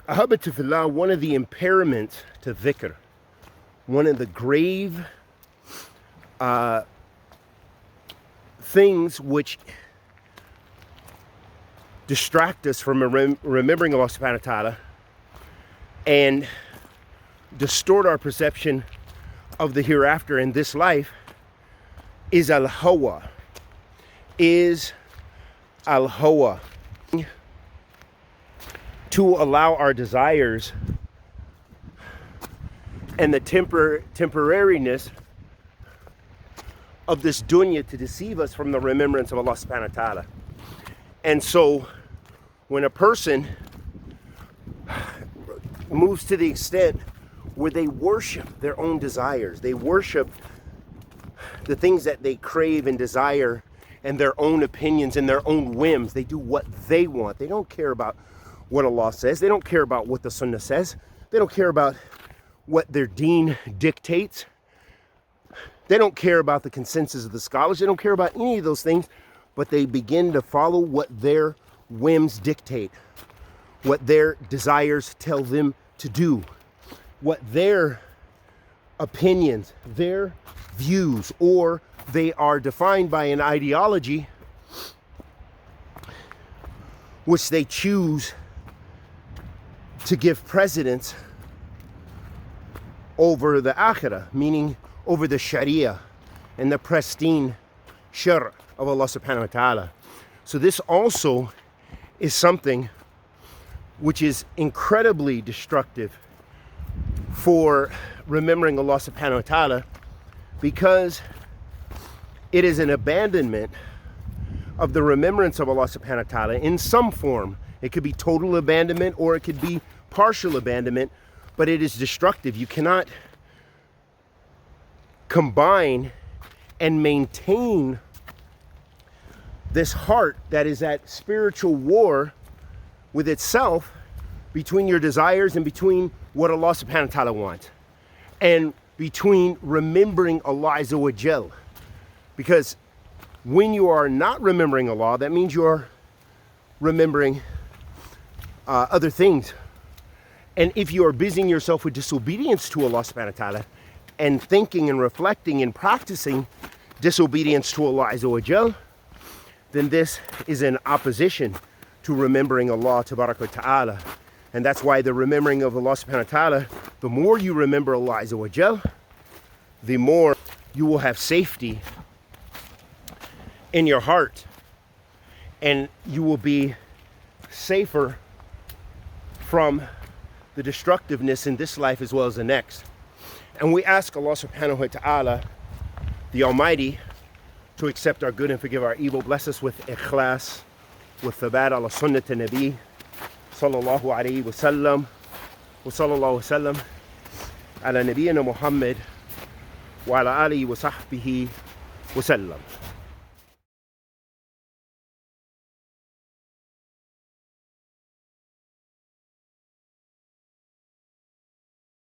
Ahabatu fillah, one of the impairments to dhikr, one of the grave things which distract us from remembering Allah subhanahu wa ta'ala and distort our perception of the hereafter in this life is al-hawa, to allow our desires and the temporariness of this dunya to deceive us from the remembrance of Allah subhanahu wa ta'ala. And so when a person moves to the extent where they worship their own desires, they worship the things that they crave and desire and their own opinions and their own whims, they do what they want. They don't care about what Allah says. They don't care about what the Sunnah says. They don't care about what their deen dictates. They don't care about the consensus of the scholars. They don't care about any of those things, but they begin to follow what their whims dictate, what their desires tell them to do, what their opinions, their views, or they are defined by an ideology which they choose to give precedence over the akhirah, meaning over the sharia and the pristine shar of Allah subhanahu wa ta'ala. So this also is something which is incredibly destructive for remembering Allah subhanahu wa ta'ala, because it is an abandonment of the remembrance of Allah subhanahu wa ta'ala in some form. It could be total abandonment or it could be partial abandonment, but it is destructive. You cannot combine and maintain this heart that is at spiritual war with itself, between your desires and between what Allah subhanahu wa ta'ala wants, and between remembering Allah Azza wa Jal. Because when you are not remembering Allah, that means you are remembering other things. And if you are busying yourself with disobedience to Allah subhanahu wa ta'ala and thinking and reflecting and practicing disobedience to Allah Azza wa Jal, then this is in opposition to remembering Allah tabarak wa ta'ala. And that's why the remembering of Allah subhanahu wa ta'ala, the more you remember Allah Azza wa Jal, the more you will have safety in your heart, and you will be safer from the destructiveness in this life as well as the next. And we ask Allah subhanahu wa ta'ala, the Almighty, to accept our good and forgive our evil. Bless us with ikhlas, with thabat ala sunnat nabi sallallahu alayhi wa sallam, wa sallallahu wa sallam ala nabiyyina Muhammad wa ala alihi wa sahbihi wa sallam.